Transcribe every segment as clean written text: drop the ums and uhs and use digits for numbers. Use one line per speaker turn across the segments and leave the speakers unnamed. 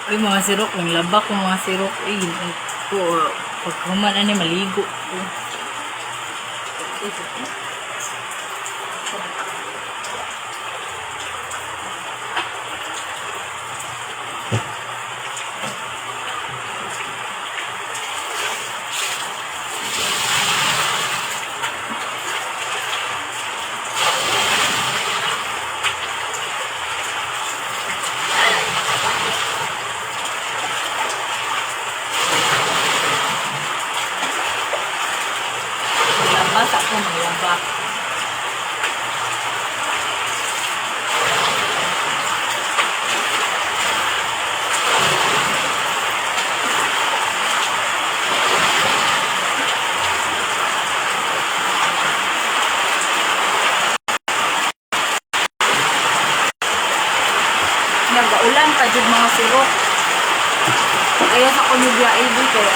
Ay, mga sirok, yung laba ko mga sirok. Ay, ko, pag human ani maligo ko. Labas ako ng laba. Nagaulan pa dyan mga sirok. Kaya sa kunubya ilbi kaya.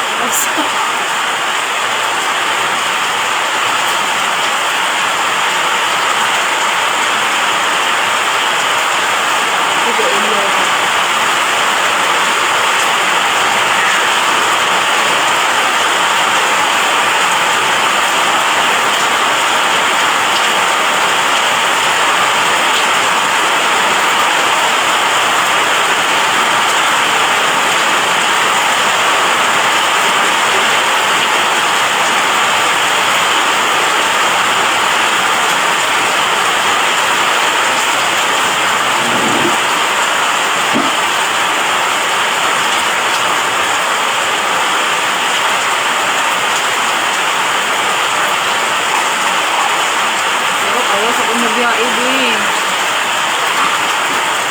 Kaya sa kunubya ilbi.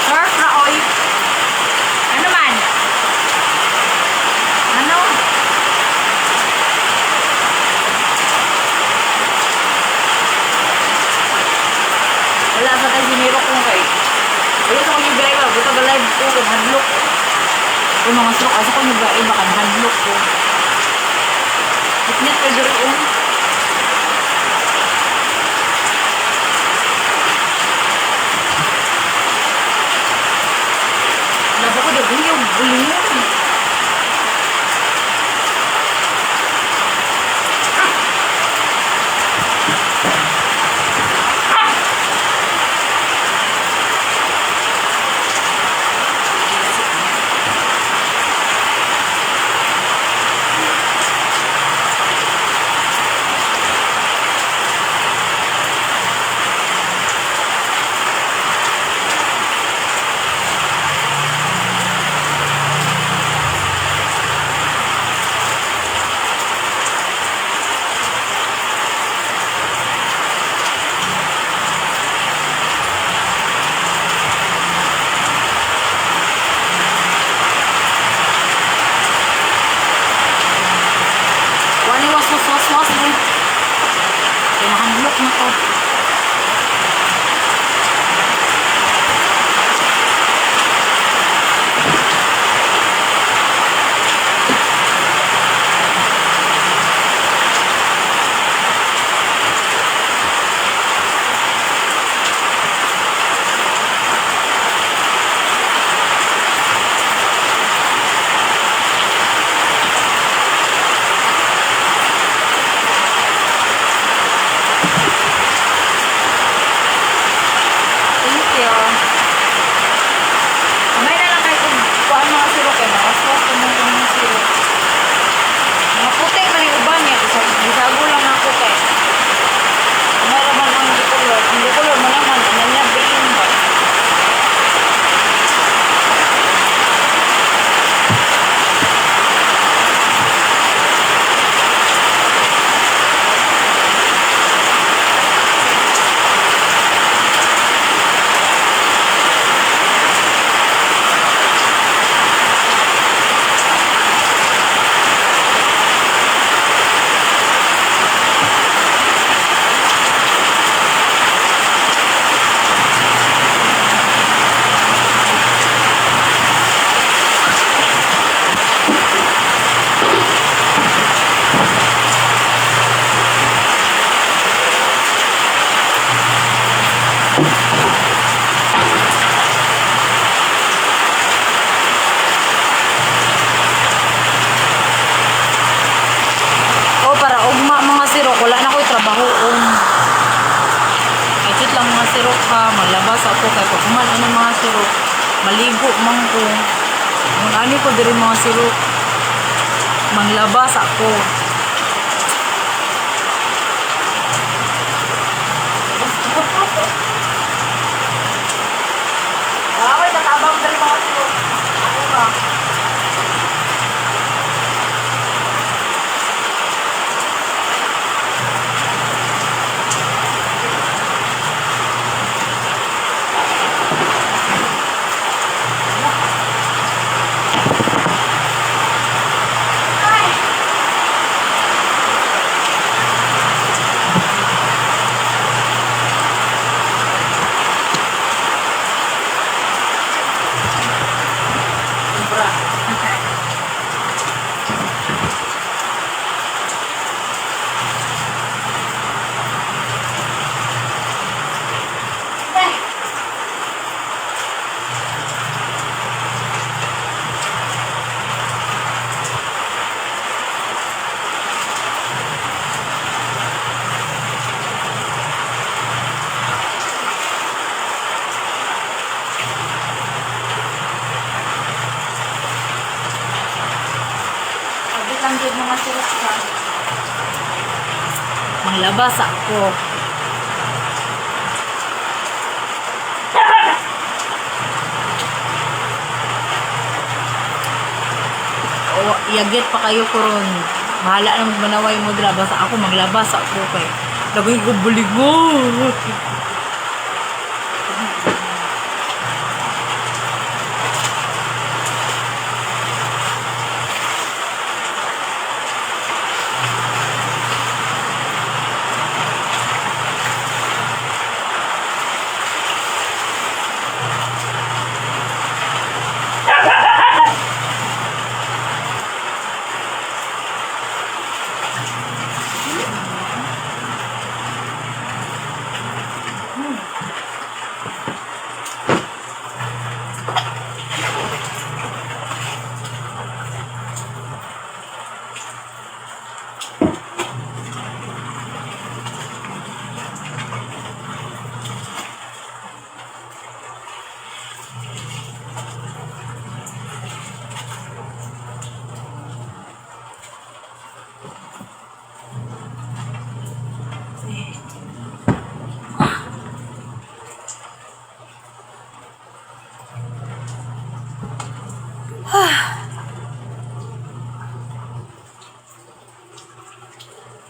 Surf na oy. Ano man? Ano? Wala sa tayo sinirok kong kay. Kaya sa kunubya ilbi. Buta ba live ko kung hadlok. Kung mga sirok. Asa kunubya ilbi baka hadlok ko. Itnet pa dyan ko. Laba ko dyan yung bulingon. sa ako kay pag kuman ano mga sirok maligo man ko kung ano ko diri mga sirok manglabas ako. Away natabang diri mga sirok ako ba. Tanggit mga sirok ka. Manglabas ako. O, iagit pa kayo kuron. Bahala nang manaway mo dra. Basta ako maglabas ako kay. Lagay ko buligo.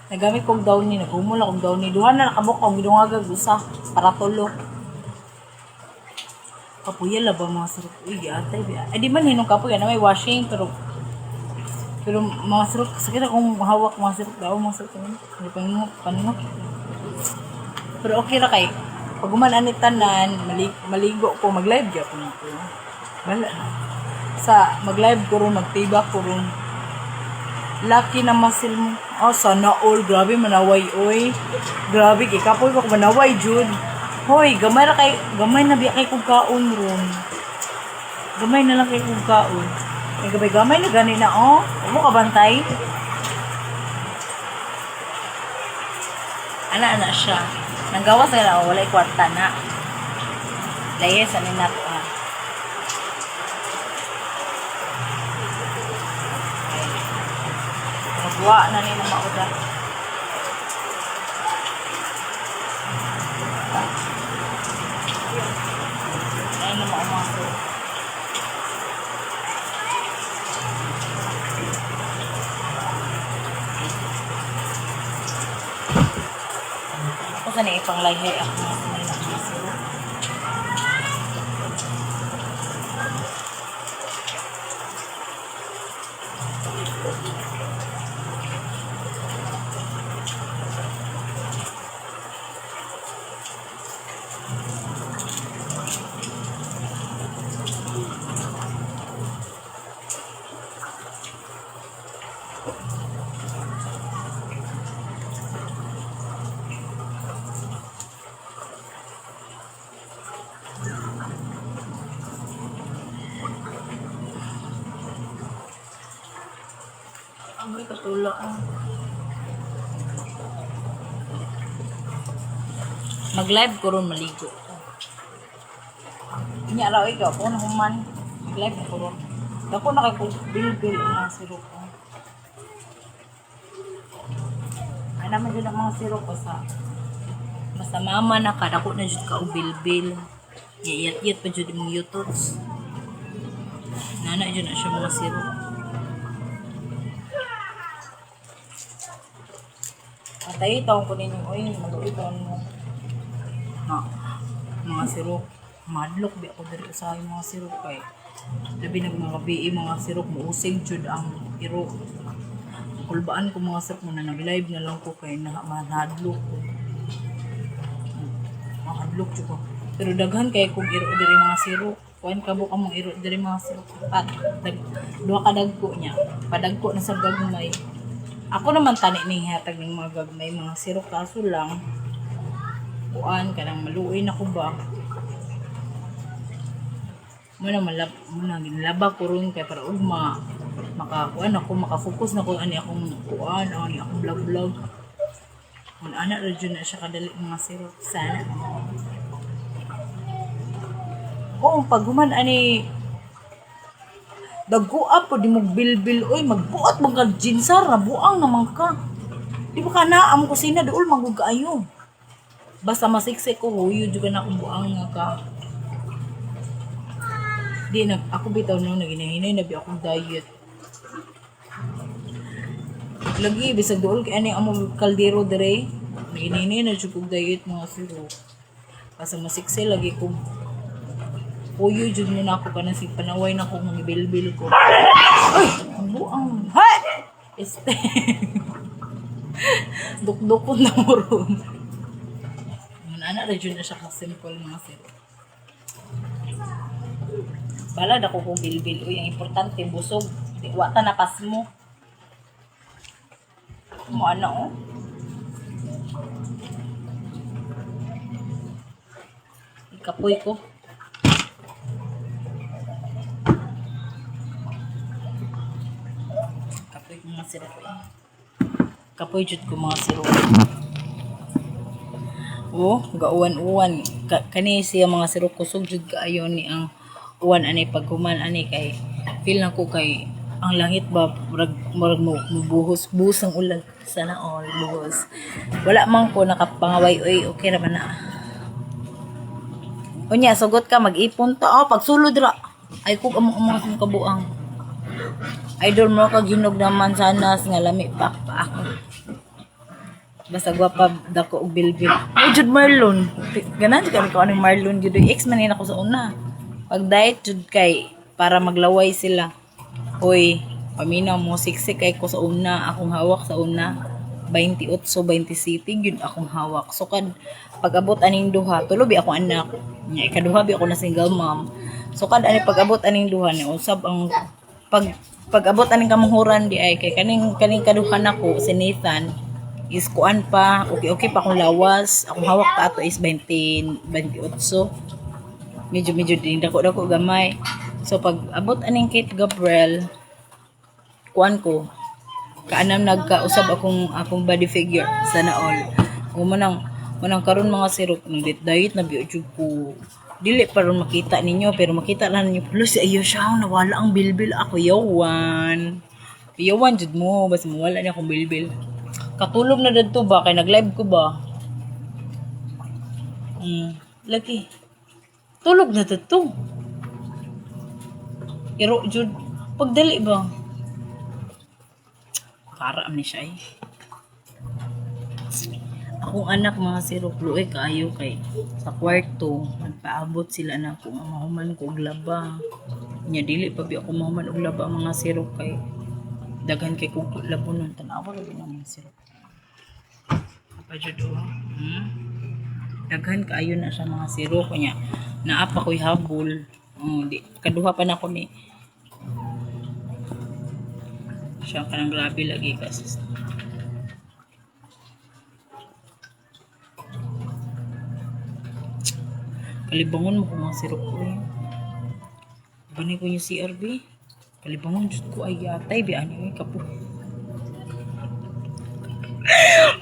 Nagamit kong downy, nagumula kong downy. Duha na nakamok kong gidungagag usa para tulo. Kapuya la ba mga sarap? Uy, atay ba? Ay di man hinong kapuya na may washing pero mga sarap sakit akong hawak mga sarap daw mga sarap kanina. Hindi panunok. Pero okay ra kay pag gumanan ni tanan, maligo ko, mag-live gyapon ako. Wala na. Sa mag-live ko ron, magtibak ko ron. Lucky na muscle mo. Oh, sana all. Grabe, manaway, oy. Grabe, kapoy ko manaway, Jud. Hoy, gamay na biya kay kong kaon ron. Gamay na lang kay kong kaon. Ay, gamay na gani na, oh. Huwag mo kabantay. Ana siya. Nanggawas na lang, walay kwarta na. Layes, ano na to, ah. Magwa na nila mauda. Ayun na maumaso. Ako sana ipanglayhay ako na nila maso. Amoy katula ah. Mag-live ko ron maligo. Inya raw ikaw, kung na human, live na ko. Dako na kay bil-bil ang mga sirop ko. Ay naman dyan ang mga sirop ko sa basta mama na ka, dako na dyan ka o bil-bil. Iyat-iyat pa dyan mong yutots. Nana dyan na siya mga sirop. Atay itaw ko ninyo, oy, mag-uiton mo. Na, mga sirop. Madlok di ako dari usahay mga sirop kay labi nag mga BE mga sirop mo usig jud ang iro. Kulbaan ko mga sirop mo na nag-live na lang ko kay mahadlok ko. Mahadlok jud ko. Pero daghan kay kung iro diri mga sirop. Kuan kabo ka mong iro diri mga sirop. At duha ka dagko niya. Padagko na sa gagmay. Ako naman tani ning hatag ng mga gagmay mga sirop kaso lang kuan kanang maluoy na ko ba. Muna ginlaba ko ron kay para ug makakuan ako makafocus na ko ani akong kuan ani akong vlog. Kun ana ra jud na siya kadali mga sirop sana. Pag human ani dagko po di mo bilbil oy magbuot mo kag jinsar na buang naman ka. Di ba kana am kusina duol magug kaayo. Basta masiksik ko huyo jud na akong buang nga ka. Di na ako bitaw no naginahinay na bi akong diet. Lagi bisag duol kay ani among kaldero dire. Naginahinay na jud kog diet mga siro. Basta masikse lagi ko. Puyo jud mo na ako kanang sig panaway na ko ng bilbil ko. Ay, ang buang. Hay! Este. Dukdukon na mo ron. Ana ra jud na siya ka simple mga siro. Balad ako kung bilbil. Uy, ang importante, busog. Wata na pas mo. Mo ano, oh. Ikapoy ko. Kapoy ko mga sirop. Kapoy jud ko mga sirop. Oh, gauwan-uwan. Kani siya mga sirop kusog jud kaayo ni ang uwan ani paghuman ani kay feel na ko kay ang langit ba murag mo buhos ang ulan sana all buhos wala man ko nakapangaway oy okay ra man na unya sugot ka mag-ipon ta pagsulod ra ay kog among kabuang idol mo ka ginog naman sana nga lami pa ako basta gwapa dako og bilbil jud Marlon ganan jud ka ni Marlon jud ex man ni nako sa una pag diet jud kay para maglaway sila. Hoy, paminaw mo siksik kay ko sa una akong hawak sa una 28 27 yun akong hawak. So kad pag-abot aning duha, tuloy ako anak. Nya ikaduha bi ako na single mom. So kad ani pag-abot aning duha ni usab ang pag-abot aning kamuhuran di ay kay kaning kaduha nako si Nathan is kuan pa okay pa akong lawas. Akong hawak pa ato is 28 medyo din dako gamay. So pag abot aning Kate Gabriel kuan ko kaanam nagkausab akong body figure sana all. Manang karon mga sirop ng diet na biyo ko. Dili pa ron makita ninyo pero makita lang ninyo plus ayo siya nawala ang bilbil ako yawan jud mo basta mawala niya akong bilbil. Katulog na dito ba kay nag-live ko ba? Lagi tulog na dito. Iro jud pagdali ba? Karam ni siya eh. Akong anak mga sirop luoy kaayo kay sa kwarto nagpaabot sila na ako mahuman ko og laba. Nya dili pa bi ako mahuman og laba mga sirop kay daghan kay kog labonon tan-awa ra din ang sirop. Apa jud daghan kaayo na sa mga sirop nya naapa ko'y habol. Di kaduha pa na ko ni siya kanang grabe lagi kasi kalibangon mo ko mga sirop ko eh. Bani ko yung CRB kalibangon jud ko ay yatay biyan yung kapo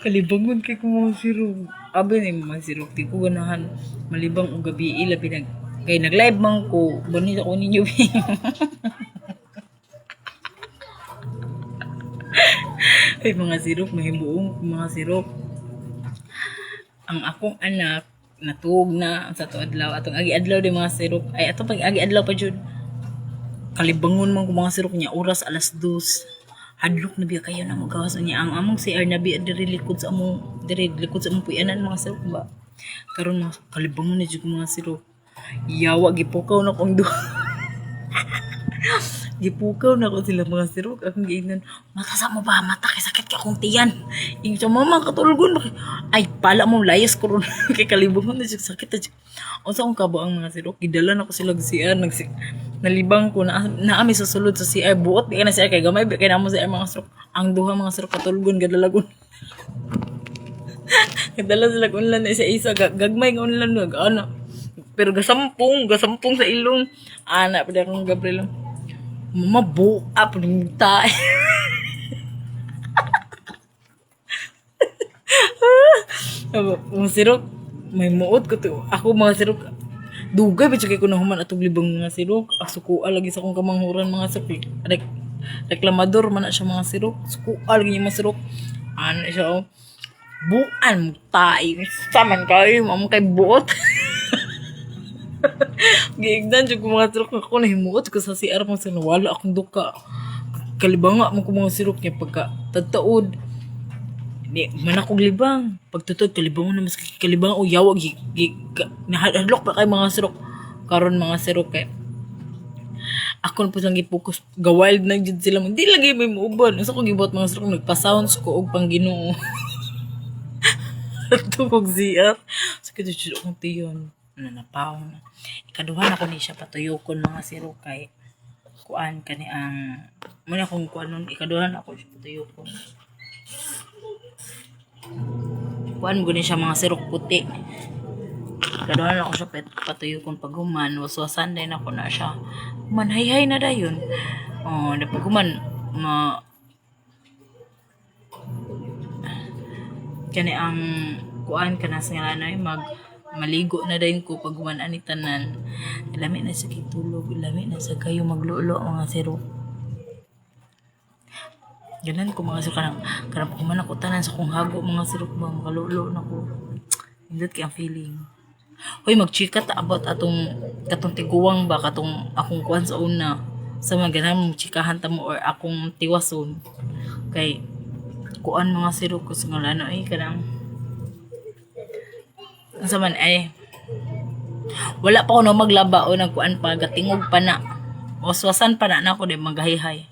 kalibangon kay ko mga sirop abi ni mga sirop di ko ganahan malibang og gabi labi Kay nag-live man ko, bonito ko ninyo. Ay, mga sirok, mahibuong mga sirok. Ang akong anak, natug na sa to adlaw. Atong agi-adlaw di mga sirok. Ay, atong pag agi-adlaw pa jud. Kalibangon man ko mga sirok niya, oras alas 2. Hadlok na biya kayo na magawas niya. Ang among CR na biya diri likod sa among, diri likod sa among puyanan mga sirok ba. Karon mga kalibangon na jud ko mga sirok. Yawa, gipukaw na kong duha. Gipukaw na ko sila mga sirok. Akong giingnan, mata sa mo ba? Mata kay sakit ka akong tiyan. Ing sa mama katulgon. Ay, pala mo layas ko ron. Kay kalibungan na sakit na. O sa akong kabo ang mga sirok. Gidala na ko sila CR. Nalibang ko na naami sa sulod sa CR. Buot di ka na CR. Kay gamay kay namo sa mga sirok. Ang duha mga sirok katulgon. Gadalagon. Gadala sila unlan na isa-isa. Gagmay ng unlan. Ano. Pero gasampung sa ilong. Anak pa akong Gabriel. Mama, buap ng tayo. Mga sirok, may muot ko to. Ako mga sirok, dugay ba ko na human atong libang mga sirok. Sukuha lagi sa akong kamanghuran mga sirok. Reklamador man na siya mga sirok. Sukuha lagi mga sirok. Ano siya, oh. Buan mo tayo. Saman kayo, mamang kay buot. Giigdan jud ko mga sirok ako nahimuot ko sa CR mo sa nawala akong duka. Kalibanga mo ko mga sirok niya pagka tagtaod. Di man akong libang. Pagtutod kalibang na mas kalibang o yawa nahadlok pa kay mga sirok. Karon mga sirok kay ako na po lang gipokus gawild na jud sila. Di lagi may muuban. Usa ko gibot mga sirok nagpa-sounds ko og pang Ginoo. Tugog CR. Sakit jud akong tiyon. Nanapaw na. Ikaduhan ako ni siya patuyokon mga sirok kay kuan kani ang muna kung kuan nun ikaduhan ako siya patuyokon. Kuan mo gani siya mga sirok puti. Ikaduhan ako siya patuyokon pag human waswasan din ako na siya. Manhayhay na dayon. Oh, pag human kani ang kuan kana sa ngalan maligo na din ko pag gumanan ni tanan. Lami na sa kitulog, lami na sa kayo maglulo mga sirok. Ganan ko mga sirok kanang pag man ako tanan sa kong hago mga sirok ba makalulo na ko. Indot kay ang feeling. Hoy magchika ta about katong tiguwang ba katong akong kuan sa una. Sa mga ganang chikahan ta mo or akong tiwason. Kay kuan mga sirok ko sa ngalan ay kanang sa man ay wala pa ko no maglaba o nagkuan pa gatingog pa na waswasan pa na ako di magahihay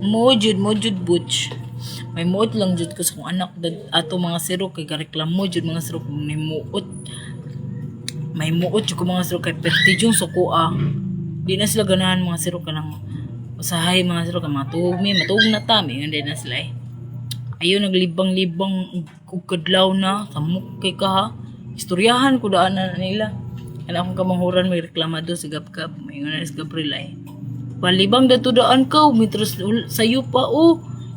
mojud butch may muot lang jud ko sa kong anak ato mga sirok kay gareklamo jud mga sirok may muot jud ko mga sirok kay pertijong sukuha. Di na sila ganahan mga sirok ka ng usahay mga sirok ka matug na tami hindi na sila ayaw naglibang-libang kung kadlaw na samuk kay ka ha istoryahan ko daan na nila kana akong kamanghuran may reklamado si Gabgab may nga si Gabriel palibang dato daan ka mitros sayo pa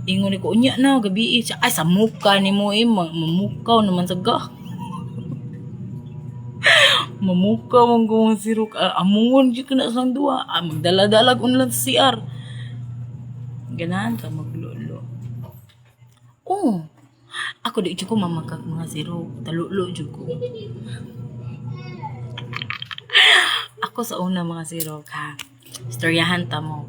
ingon ko unya na gabi ay samuk ka ni mo mamukaw naman sa ga mamuka mong gawang sirok amungon dyan ka na sa duwa magdala-dalag unlan sa CR ganahan ka maglolo ako di ko mamakag mga sirok talulo dyan ko ako sa una mga sirok ha istoryahan ta mo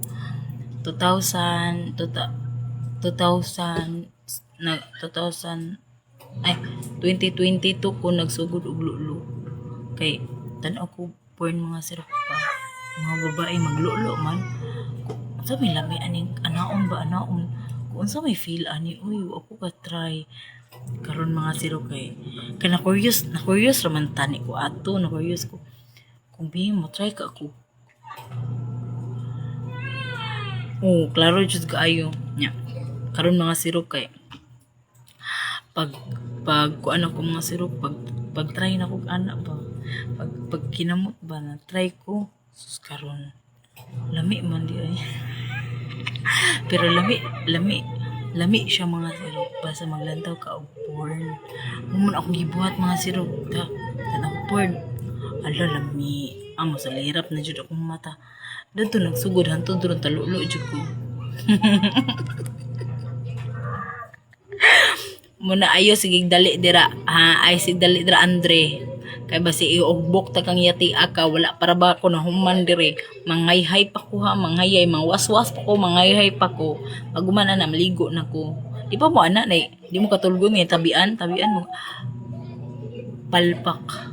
2000 2022 ko nagsugod og lulo kay tanaw ko porn mga sirok pa mga babae maglulo man unsa may lami aning anaon kung unsa may feel ani uy ako ka try karon mga sirok kay na curious raman tani ko ato na curious ko kung mo try ka ako klaro jud kaayo nya karon mga sirok kay pag kuan ako mga sirok pag try na ko anak ba pag kinamot ba na try ko sus karon lami man di ay Pero lami siya mga sirok. Basta maglantaw ka og porn. Mumon akong gibuhat mga sirok. Tanang porn. Ala, lami. Amo sa lirap na jud akong mata. Dito nagsugod hantod ron talulo jud ko. Muna ayo sige dali dira. Ha, ay sige dali dira Andre. Kay basi iugbok ta kang yati aka wala para ba ko na human dire. Mangayhay pa ko ha, mangayay, mangwaswas pa ko, mangayhay pa ko. Pag gumana na maligo na ko. Di pa mo ana nay, di mo katulgon ni tabian mo. Palpak.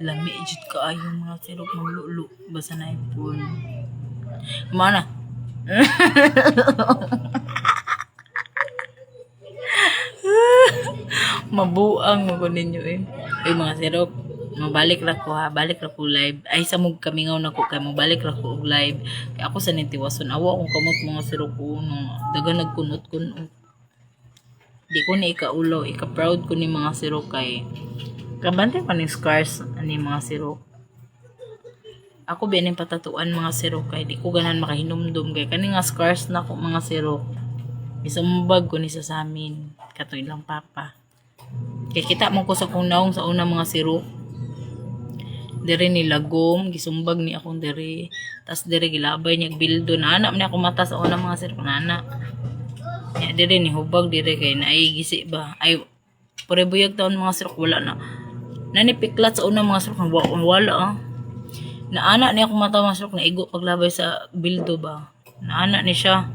Lami jud kaayo mga sirok maglulu basa na ipon. Mana? Mabuang mo ko ninyo eh. Ay mga sirok, mabalik ra ko ha, balik ra ko live. Ay samog kamingaw na ko kay mabalik ra ko og live. Kay ako sa nitiwason awa akong kamot mga sirok ko no daga nagkunot-kunot. Di ko ni ikaulo, ika-proud ko ni mga sirok kay kabante pa ni scars ani mga sirok. Ako biyanin patatuan mga sirok kay di ko ganan makahinumdum kay kani nga scars na ko mga sirok. Isumbag ko ni sa amin kato ilang papa. Kay kita mo ko sa kung naong sa una mga sirok. Dere ni lagom, gisumbag ni akong dere. Tas dere gilabay niya bildo na anak ni ako mata sa una mga sirok na anak. Ya dere ni hubag dere kay naay gisi ba. Ay pare buyag taon mga sirok wala na. Nani piklat sa una mga sirok wala ah. Na anak ni ako mata mga sirok na igo paglabay sa bildo ba. Na anak ni siya.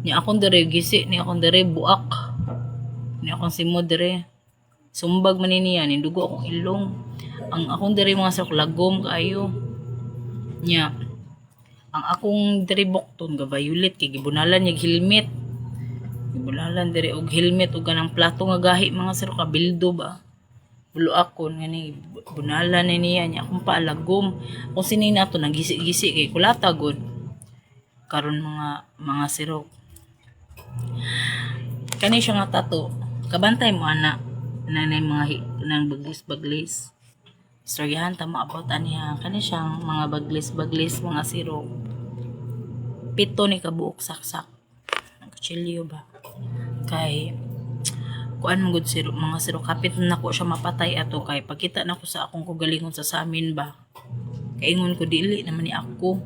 Ni akong dere gisi ni akong dere buak. Ni akong simod dere. Sumbag man niya, nindugo akong ilong. Ang akong diri mga sirok lagom kaayo. Nya. Ang akong diri bukton ga violet kay gibunalan niya helmet. Gibunalan diri og helmet og ganang plato nga gahi mga sirok kabildo ba. Bulo ako ngani bunalan niya nya akong paalagom. Kung sini nato nagisi-gisi kay kulata gud. Karon mga sirok. Kani siya nga tato. Kabantay mo ana. Nanay mga nang baglis-baglis. Istoryahan ta mo about aniha. Kani siyang mga baglis-baglis mga sirok. 7 ni kabuok saksak. Nagkutsilyo ba? Kay kuan mo gud sirok mga sirok kapit na ko siya mapatay ato kay pagkita na ko sa akong kugalingon sa samin ba. Kaingon ko dili naman ni ako.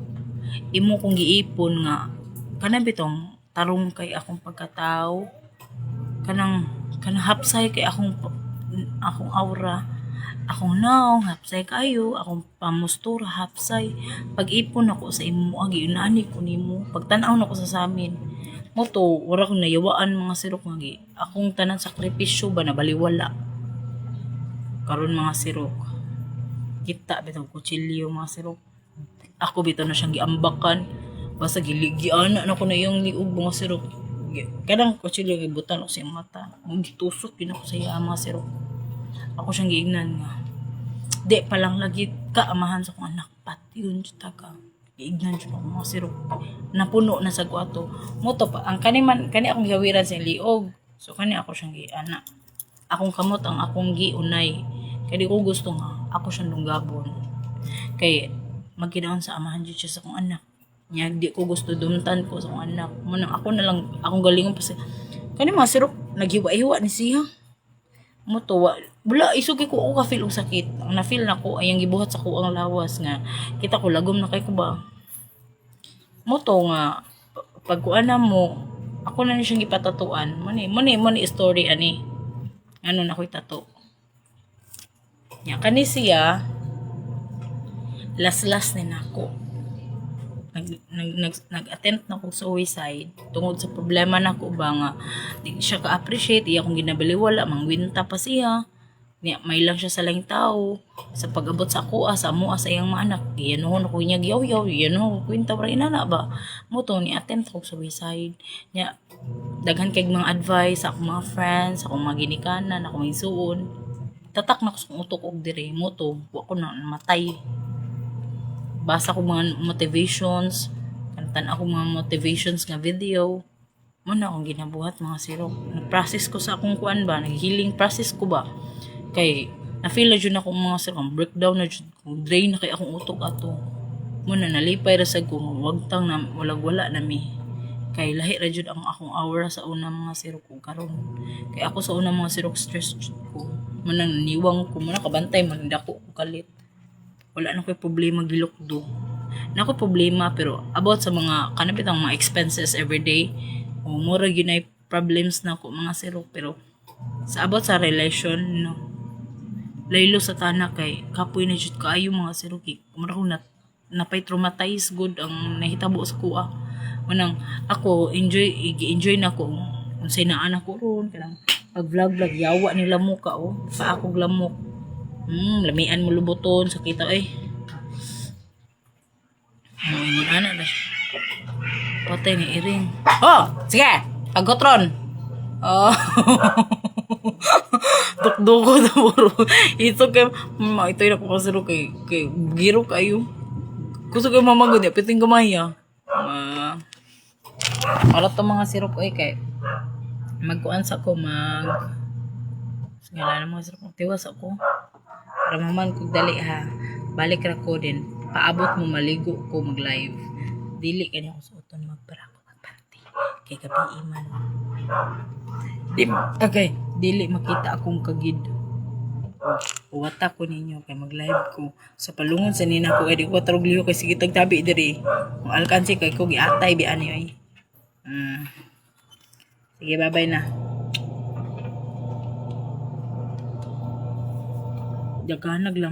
Imo kong giipon nga kana bitong tarong kay akong pagkatao. Kanang hapsay kay akong aura, akong naong hapsay kayo, akong pamustura hapsay. Pag-ipon ako sa imo agi unani ko nimo, pagtan-aw nako sa samin. Mo to wala ko nayawaan mga sirok nga akong tanan sakripisyo ba na baliwala. Karon mga sirok. Kita bitong kutsilyo mga sirok. Ako bitaw na siyang giambakan. Basta giligian na ko na yung liog mga sirok. Kadang kutsilyo gibutan ako sa mata. Gitusok din ako sa iya mga sirok. Ako siyang giignan nga. Di pa lang lagi kaamahan sa kong anak. Pati yun siya taga. Giignan siya ako mga sirok. Napuno na sa kuwato. Moto pa. Ang kani akong gawiran sa liog. So kani ako siyang giana. Akong kamot ang akong giunay. Kaya di ko gusto nga. Ako siyang lunggabon. Kaya magkinaon sa amahan siya sa kong anak. Nya di ko gusto dumtan ko sa akong anak. Munang ako na lang akong galingon pa sa kani mga sirok naghiwa-hiwa ni siya. Mo to wala isugi ko ka feel og sakit. Ang na feel nako ay ang gibuhat sa ko ang lawas nga kita ko lagom na kay ko ba. Mo to nga pagkuana mo ako na ni siyang gipatatuan. Mani story ani. Ano na ko'y tato. Nya kani siya las ni nako. Nag-attempt na ko sa suicide tungod sa problema na ko ba nga di siya ka-appreciate iya kung ginabaliwala mangwinta pa siya niya may lang siya sa laing tao sa pag-abot sa ako sa amo sa iyang mga anak yan ho ko niya giyaw yan ho kwenta para inana ba mo to ni attempt ko sa suicide niya daghan kay mga advice sa akong mga friends akong mga ginikanan akong igsuon tatak na ko sa utok og dire mo to wa ko na matay basa ko mga motivations kantan ako mga motivations nga video mo na akong ginabuhat mga sirok nag-process ko sa akong kuan ba nag-healing process ko ba kay na feel na jud ako mga sirok breakdown na jud drain na kay akong utok ato Muna nalipay ra sad ko wag tang na wala na mi. Kay lahi ra jud ang akong aura sa una mga sirok ko karon. Kay ako sa una mga sirok stress jud ko. Manang niwang ko muna kabantay man dako ko kalit. Wala na ko'y problema gilukdo. Na ko problema pero about sa mga kanapit ang mga expenses everyday o mura ginay problems na ko mga sirok pero sa about sa relation no laylo sa tanak kay kapoy na jud kaayo mga sirok mura ko napay traumatize good ang nahitabo sa kuha manang ako enjoy na ko unsay na anak ko ron kanang pag vlog yawa nila mo ka pa ako glamok lamian mo lubuton sakita ingon ana na siya. Patay ni Iring. Oh, sige. Agotron. Oh. Dukduko na puro. Ito kay ito na ko kasiro kay giro kayo. Gusto kay mamagod ya piting gamaya. Wala to mga sirok kay magkuan sa ko ngala na mga sirok tiwas ako. Para maman kog dali ha. Balik ra ko din. Paabot mo maligo ko mag-live. Dili kanya ako suoton magpara ko magpanty. Kay gabi iman. Okay, dili makita akong kagid. Uwata ko ninyo kay mag-live ko. Sa palungon sa nina ko edi ko tarog liyo kay sige tagtabi diri. Kung alkansi kay ko giatay bi ani Sige, bye-bye na. Daganag lang